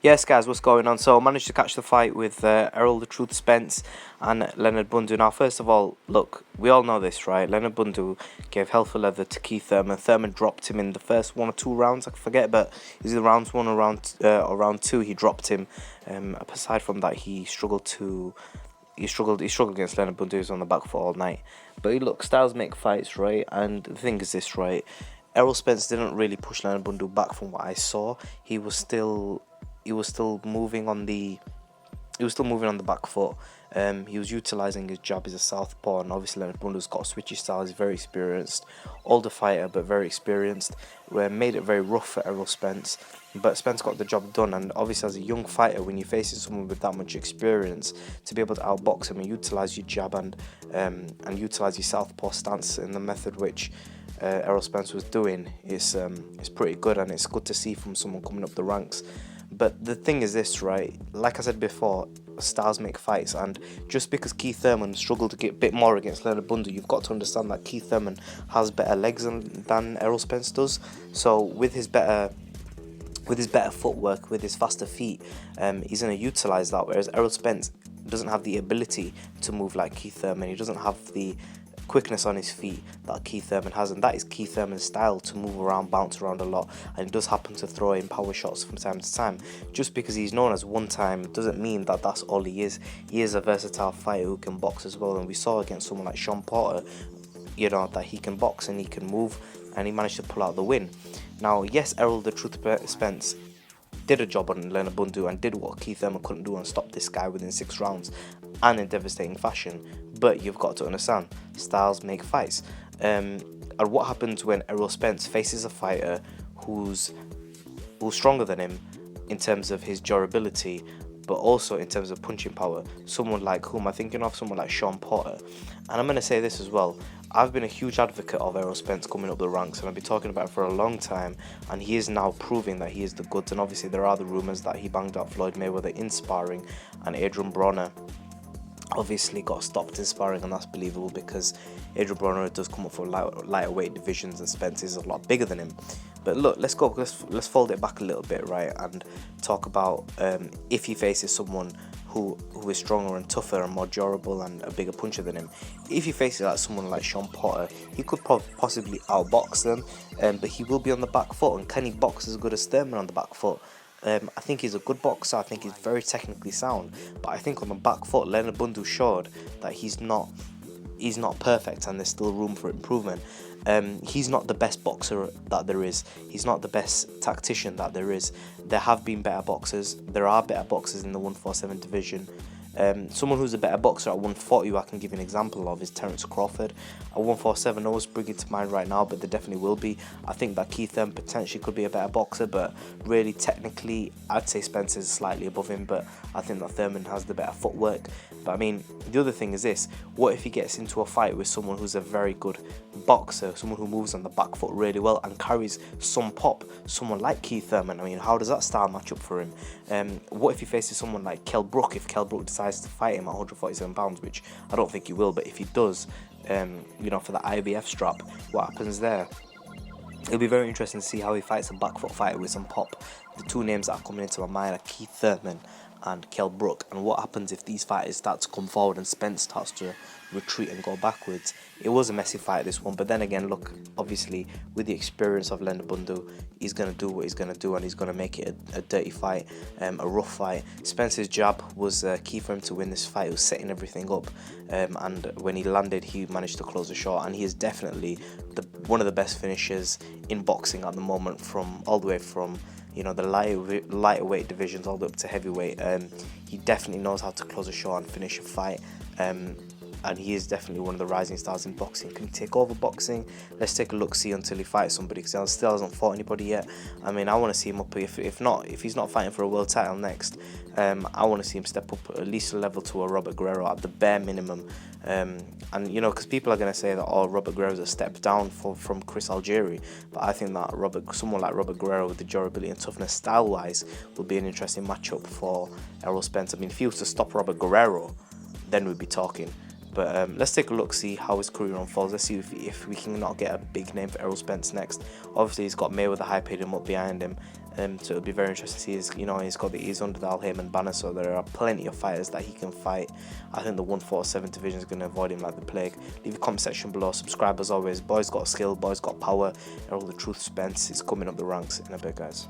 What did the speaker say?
Yes, guys, what's going on? So I managed to catch the fight with Errol the Truth Spence and Leonard Bundu. Now, first of all, look, we all know this, right? Leonard Bundu gave hell for leather to Keith Thurman. Thurman dropped him in the first 1 or 2 rounds, I forget, but is it round 1 or round 2? He dropped him. Aside from that, he struggled against Leonard Bundu. He was on the back foot all night. But look, styles make fights, right? And the thing is this, right? Errol Spence didn't really push Leonard Bundu back from what I saw. He was still moving on the back foot. He was utilising his jab as a southpaw, and obviously Leonard Bundu's got a switchy style. He's very experienced, older fighter, but very experienced. Made it very rough for Errol Spence, but Spence got the job done. And obviously, as a young fighter, when you're facing someone with that much experience, to be able to outbox him and utilise your jab and utilise your southpaw stance in the method which Errol Spence was doing is pretty good, and it's good to see from someone coming up the ranks. But the thing is this, right? Like I said before, styles make fights, and just because Keith Thurman struggled to get a bit more against Leonard Bundu, you've got to understand that Keith Thurman has better legs than Errol Spence does. So with his better footwork, with his faster feet, he's going to utilise that, whereas Errol Spence doesn't have the ability to move like Keith Thurman. He doesn't have the quickness on his feet that Keith Thurman has, and that is Keith Thurman's style, to move around, bounce around a lot, and he does happen to throw in power shots from time to time. Just because he's known as one time doesn't mean that that's all he is. He is a versatile fighter who can box as well, and we saw against someone like Sean Porter, that he can box and he can move, and he managed to pull out the win. Now, yes, Errol the Truth Spence did a job on Leonard Bundu and did what Keith Thurman couldn't do and stopped this guy within 6 rounds and in devastating fashion. But you've got to understand, styles make fights. And what happens when Errol Spence faces a fighter who's stronger than him in terms of his durability, but also in terms of punching power? Someone like, who am I thinking of? Someone like Sean Porter. And I'm going to say this as well. I've been a huge advocate of Errol Spence coming up the ranks, and I've been talking about it for a long time, and he is now proving that he is the goods. And obviously there are the rumours that he banged out Floyd Mayweather in sparring, and Adrian Broner obviously got stopped in sparring, and that's believable because Adrian Broner does come up for lighter weight divisions, and Spence is a lot bigger than him. But look, let's fold it back a little bit, right, and talk about if he faces someone who is stronger and tougher and more durable and a bigger puncher than him. If he faces like someone like Sean Porter, he could possibly outbox them, but he will be on the back foot. And can he box as good as Thurman on the back foot? I think he's a good boxer. I think he's very technically sound, but I think on the back foot, Leonard Bundu showed that he's not perfect, and there's still room for improvement. He's not the best boxer that there is. He's not the best tactician that there is. There have been better boxers. There are better boxers in the 147 division. Someone who's a better boxer at 140 who I can give you an example of is Terence Crawford. At 147, no one's bringing to mind right now, but there definitely will be. I think that Keith Thurman potentially could be a better boxer, but really technically I'd say Spence is slightly above him, but I think that Thurman has the better footwork. But I mean, the other thing is this: what if he gets into a fight with someone who's a very good boxer, someone who moves on the back foot really well and carries some pop, someone like Keith Thurman? I mean, how does that style match up for him? What if he faces someone like Kell Brook, if Kell Brook decides to fight him at 147 pounds, which I don't think he will, but if he does, for the IBF strap, what happens there? It'll be very interesting to see how he fights a back foot fighter with some pop. The two names that are coming into my mind are Keith Thurman and Kell Brook, and what happens if these fighters start to come forward and Spence starts to retreat and go backwards? It was a messy fight, this one, but then again, look, obviously with the experience of Leonard Bundu, he's going to do what he's going to do, and he's going to make it a dirty fight, a rough fight. Spence's jab was key for him to win this fight. He was setting everything up, and when he landed, he managed to close the shot, and he is definitely one of the best finishers in boxing at the moment, from all the way from the lighter weight divisions all the way up to heavyweight. He definitely knows how to close a shot and finish a fight, and he is definitely one of the rising stars in boxing. Can he take over boxing? Let's take a look, see, until he fights somebody, because he still hasn't fought anybody yet. I mean, I want to see him up, if he's not fighting for a world title next, I want to see him step up at least a level to a Robert Guerrero at the bare minimum. And because people are going to say that Robert Guerrero's a step down from Chris Algieri, but I think that someone like Robert Guerrero with the durability and toughness style-wise will be an interesting matchup for Errol Spence. I mean, if he was to stop Robert Guerrero, then we'd be talking. But let's take a look, see how his career unfolds. Let's see if we can not get a big name for Errol Spence next. Obviously, he's got Mayweather hyping him up behind him. So it'll be very interesting to see. He's under the Al Heyman banner, so there are plenty of fighters that he can fight. I think the 147 division is going to avoid him like the plague. Leave a comment section below. Subscribe as always. Boys got skill, boys got power. Errol the Truth Spence is coming up the ranks in a bit, guys.